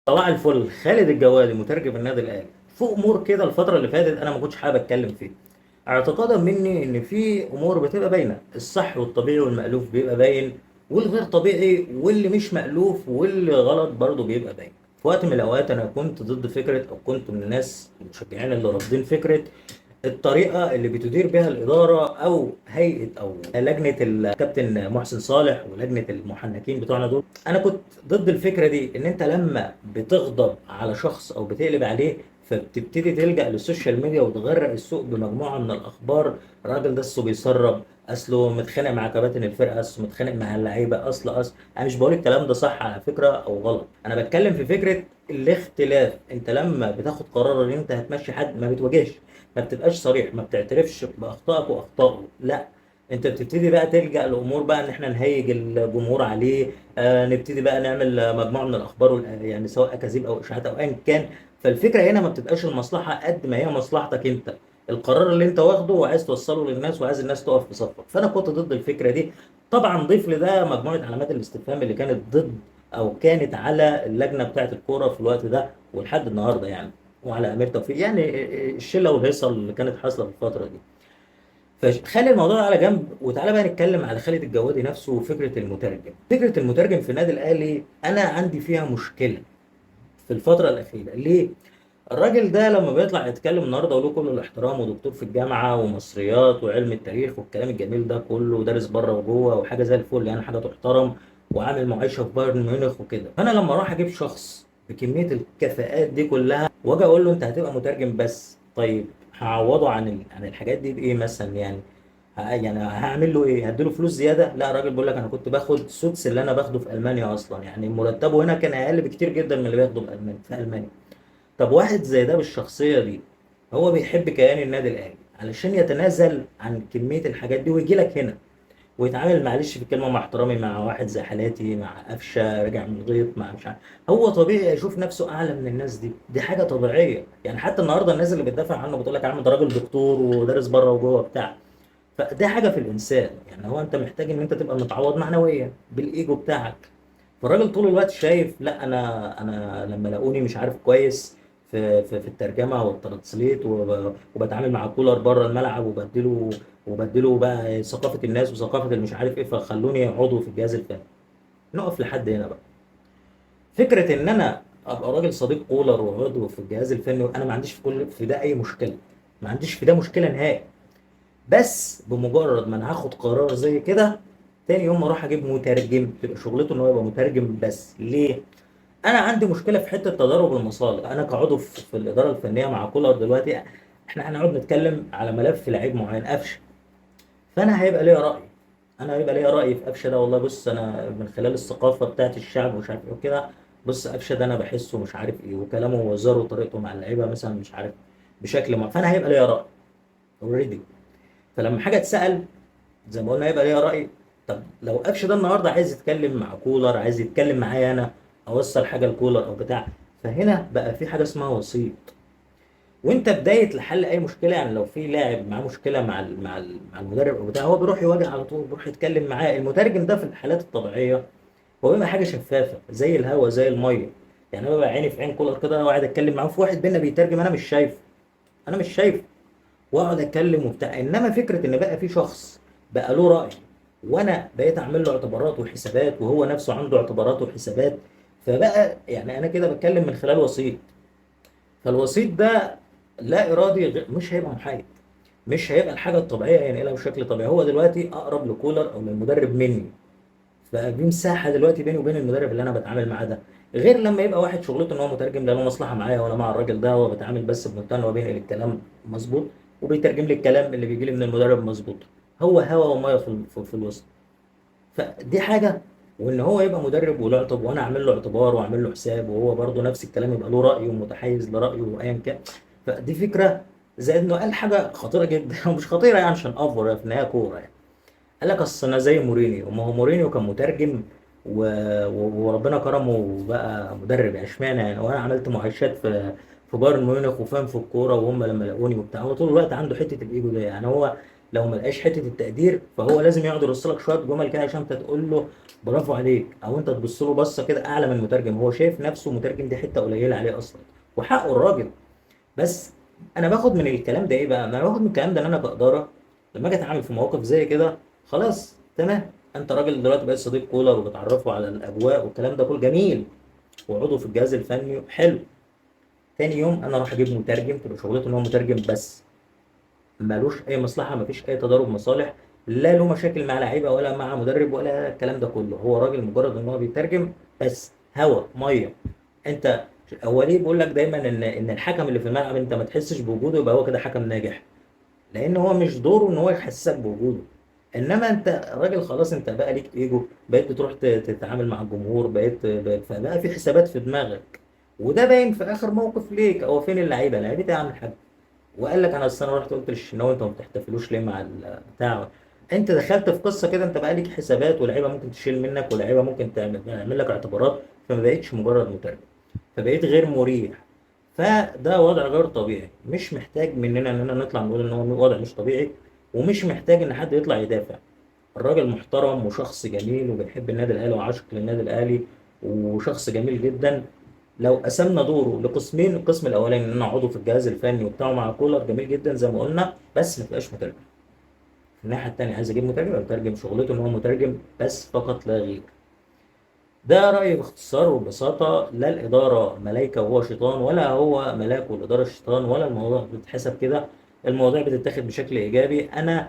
صباح الفل. خالد الجوادي مترجم النادي الاهلي. في امور كده الفتره اللي فاتت انا ما كنتش حابب اتكلم فيها، اعتقادا مني ان في امور بتبقى باينه، الصح والطبيعي والمألوف بيبقى باين، والغير طبيعي واللي مش مألوف واللي غلط برضه بيبقى باين. في وقت من الاوقات انا كنت ضد فكره، او كنت من الناس المشجعين اللي رافضين فكره الطريقه اللي بتدير بها الاداره او هيئه او لجنه الكابتن محسن صالح ولجنه المحنكين بتوعنا دول. انا كنت ضد الفكره دي، ان انت لما بتغضب على شخص او بتقلب عليه فبتبتدي تلجأ للسوشيال ميديا وتغرق السوق بمجموعه من الاخبار. الراجل ده اصله بيسرب، اصله متخانق مع كباتن الفرقه، اصله متخانق مع اللعيبه، اصل انا مش بقول الكلام ده صح على فكره او غلط، انا بتكلم في فكره الاختلاف. انت لما بتاخد قرار ان انت هتمشي حد ما بتواجهش، ما بتبقاش صريح، ما بتعترفش باخطائك واخطائه، لا، انت بتبتدي بقى تلجأ لامور بقى ان احنا نهيج الجمهور عليه. نبتدي بقى نعمل مجموعه من الاخبار يعني سواء اكاذيب او اشاعات او ايا كان. فالفكره هنا ما بتبقاش المصلحه قد ما هي مصلحتك انت، القرار اللي انت واخده وعايز توصله للناس وعايز الناس تقف في صفك. فانا كنت ضد الفكره دي. طبعا ضيف لده مجموعه علامات الاستفهام اللي كانت ضد او كانت على اللجنه بتاعه الكوره في الوقت ده ولحد النهارده يعني، وعلى امير توفيق، يعني الشله والهيصه اللي كانت حاصله في الفتره دي. فخلي الموضوع ده على جنب وتعالى بقى نتكلم على خالد الجوادي نفسه وفكره المترجم. فكره المترجم في النادي الاهلي انا عندي فيها مشكله في الفتره الاخيره. ليه؟ الراجل ده لما بيطلع يتكلم النهارده وله كل الاحترام، ودكتور في الجامعه ومصريات وعلم التاريخ والكلام الجميل ده كله، ودارس بره وجوه وحاجه زي الفل، يعني حاجه تحترم، وعامل معايشه في بايرن ميونخ وكده. فانا لما اروح اجيب شخص بكميه الكفاءات دي كلها واجي اقول له انت هتبقى مترجم بس، طيب هعوضه عن عن الحاجات دي بايه مثلا يعني؟ يعني هعمل له ايه؟ هديله فلوس زياده؟ لا، الراجل بيقول لك انا كنت باخد سدس اللي انا باخده في المانيا اصلا، يعني مرتبه هنا كان اقل بكتير جدا من اللي بياخده في المانيا. طب واحد زي ده بالشخصية دي هو بيحب كيان النادي الأهلي علشان يتنازل عن كمية الحاجات دي ويجي لك هنا ويتعامل، معلش في الكلمة مع احترامي، مع واحد زي حالاتي، مع قفشة راجع من الغيط، مع مش عارف، هو طبيعي يشوف نفسه أعلى من الناس دي حاجة طبيعية يعني. حتى النهاردة الناس اللي بتدافع عنه بتقول لك يا عم ده راجل دكتور ودارس بره وجوه بتاع. فده حاجة في الإنسان، يعني هو أنت محتاج إن أنت تبقى متعوض معنويا بالإيجو بتاعك. فالراجل طول الوقت شايف لا، انا لما لاقوني مش عارف كويس في الترجمه والترانسليت وبتعامل مع كولر بره الملعب وبديله بقى ثقافه الناس وثقافه اللي مش عارف ايه، فخلوني عضو في الجهاز الفني. نقف لحد هنا بقى. فكره ان انا ابقى راجل صديق كولر وعضو في الجهاز الفني، انا ما عنديش في ده اي مشكله، ما عنديش في ده مشكله نهائي. بس بمجرد ما انا هاخد قرار زي كده، تاني يوم اروح اجيب مترجم تبقى شغلته ان هو يبقى مترجم بس. ليه؟ انا عندي مشكله في حته تضارب المصالح. انا كعضو في الاداره الفنيه مع كولر دلوقتي، احنا هنقعد نتكلم على ملف لعيب معين قفشه، فانا هيبقى ليا راي. انا هيبقى ليا راي في قفشه ده، والله بص انا من خلال الثقافه بتاعت الشعب ومش عارف ايه وكده، بص قفشه ده انا بحسه مش عارف ايه، وكلامه وهزاره وطريقته مع اللعيبه مثلا مش عارف بشكل ما، فانا هيبقى ليا راي اوريدي. فلما حاجه اتسال زي ما قلنا هيبقى ليا رأي. طب لو قفشه ده النهارده عايز يتكلم مع كولر، عايز يتكلم معايا انا، اوصل حاجه لكولر او بتاع، فهنا بقى في حاجه اسمها وسيط. وانت بدايه لحل اي مشكله، يعني لو في لاعب معاه مشكله مع المدرب او بتاع، هو بيروح يواجه على طول، بيروح يتكلم معاه. المترجم ده في الحالات الطبيعيه هو بيبقى حاجه شفافه زي الهواء زي الميه، يعني انا ببقى عيني في عين كولر كده وقاعد اتكلم معاه، في واحد بينا بيترجم انا مش شايفه، انا مش شايفه، واقعد اتكلم وبتاع. انما فكره ان بقى في شخص بقى له راي وانا بقيت اعمل له اعتبارات وحسابات وهو نفسه عنده اعتبارات وحسابات، فبقى يعني انا كده بتكلم من خلال وسيط. فالوسيط ده لا ارادي مش هيبقى محايد، مش هيبقى الحاجه الطبيعيه ينقلها بشكل طبيعي. هو دلوقتي اقرب لكولر او للمدرب مني، بقى في مساحه دلوقتي بيني وبين المدرب اللي انا بتعامل معاه ده، غير لما يبقى واحد شغلته ان هو مترجم لا له مصلحه معايا وانا مع الراجل ده، هو بتعامل بس بمنتهى ان هو بينقل الكلام مظبوط وبيترجم لي الكلام اللي بيجي لي من المدرب مظبوط. هو هوا وميه في الوسط. فدي حاجه. وان هو يبقى مدرب وله اعتبار وانا اعمل له اعتبار واعمل له حساب، وهو برضه نفس الكلام يبقى له راي ومتحيز لرايه وايا كان. فدي فكره. زائد انه قال حاجه خطيره جدا ومش خطيره يعني عشان افور في النهايه كوره يعني. قال لك اصل انا زي مورينيو، ما هو مورينيو كان مترجم و... وربنا كرمه وبقى مدرب، يعني اشمعنى يعني؟ وانا عملت معايشات في بايرن ميونخ وفاهم في الكوره، وهم لما لاقوني وبتاع، هو طول الوقت عنده حته الايجو ده يعني. هو لو ما لقاش حته التقدير فهو لازم يقعد يرص لك شويه جمل كده عشان انت تقول له برافو عليك، او انت تبص له بصه كده اعلى من المترجم. هو شايف نفسه مترجم، دي حته قليله عليه اصلا، وحقه الراجل. بس انا باخد من الكلام ده ايه بقى؟ انا باخد من الكلام ده ان انا كاداره لما اجي اتعامل في مواقف زي كده، خلاص تمام، انت راجل دلوقتي بقيت صديق كولر وبتعرفه على الاجواء والكلام ده كله جميل، وعضو في الجهاز الفني حلو. تاني يوم انا اروح اجيب مترجم تبقى شغلته ان هو مترجم بس، مالوش اي مصلحه، مفيش اي تضارب مصالح، لا له مشاكل مع لعيبه ولا مع مدرب ولا الكلام ده كله. هو راجل مجرد ان هو بيترجم بس، هوا ميه. انت هو ليه بيقول لك دايما ان الحكم اللي في الملعب انت ما تحسش بوجوده يبقى هو كده حكم ناجح؟ لان هو مش دوره ان هو يحسسك بوجوده. انما انت راجل خلاص، انت بقى ليك ايجو، بقيت بتروح تتعامل مع الجمهور، فبقى في حسابات في دماغك. وده باين في اخر موقف ليك، هو فين اللعيبه؟ لعيبه ايه يا عم الحاج؟ وقال لك انا اصل انا رحت قلت للشناوي انتوا ما بتحتفلوش ليه مع البتاع. انت دخلت في قصه كده، انت بقى ليك حسابات، ولاعيبه ممكن تشيل منك، ولاعيبه ممكن تعمل لك اعتبارات، فما بقتش مجرد مترجم، فبقيت غير مريح. فده وضع غير طبيعي، مش محتاج مننا اننا نطلع نقول ان هو وضع مش طبيعي، ومش محتاج ان حد يطلع يدافع. الراجل محترم وشخص جميل وبيحب النادي الاهلي وعاشق للنادي الاهلي، وشخص جميل جدا. لو قسمنا دوره لقسمين، القسم الاولاني ان انا عضو في الجهاز الفني وبتاعه مع كولر جميل جدا زي ما قلنا، بس ما تبقاش مترجم. الناحيه التانيه عايز اجيب مترجم، يبقى مترجم شغلته ان هو مترجم بس فقط لا غير. ده رأيي باختصار وببساطة. لا الإدارة ملايكة وهو شيطان، ولا هو ملاك والإدارة شيطان، ولا الموضوع بتتحسب كده. المواضيع بتتاخد بشكل إيجابي. أنا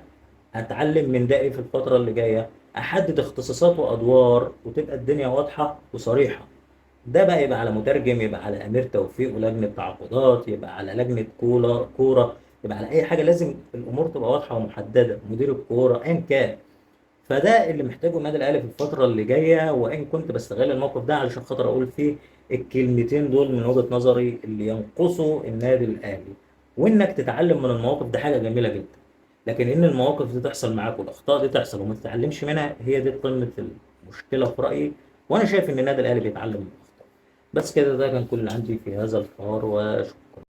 هتعلم من ده إيه في الفترة اللي جاية؟ أحدد اختصاصات وأدوار وتبقى الدنيا واضحة وصريحة. ده بقى يبقى على مترجم، يبقى على أمير توفيق ولجنة تعاقدات، يبقى على لجنة كورة، يبقى على أي حاجة. لازم الأمور تبقى واضحة ومحددة، مدير الكورة أيا كان. فده اللي محتاجه النادي الاهلي في الفتره اللي جايه، وان كنت بستغل الموقف ده علشان خاطر اقول فيه الكلمتين دول من وجهه نظري اللي ينقصوا النادي الاهلي. وانك تتعلم من المواقف دي حاجه جميله جدا، لكن ان المواقف دي تحصل معاك والاخطاء دي تحصل وما تتعلمش منها، هي دي قمه المشكله في رايي. وانا شايف ان النادي الاهلي بيتعلم من الاخطاء. بس كده، ده كان كل اللي عندي في هذا الحوار، وشكرا.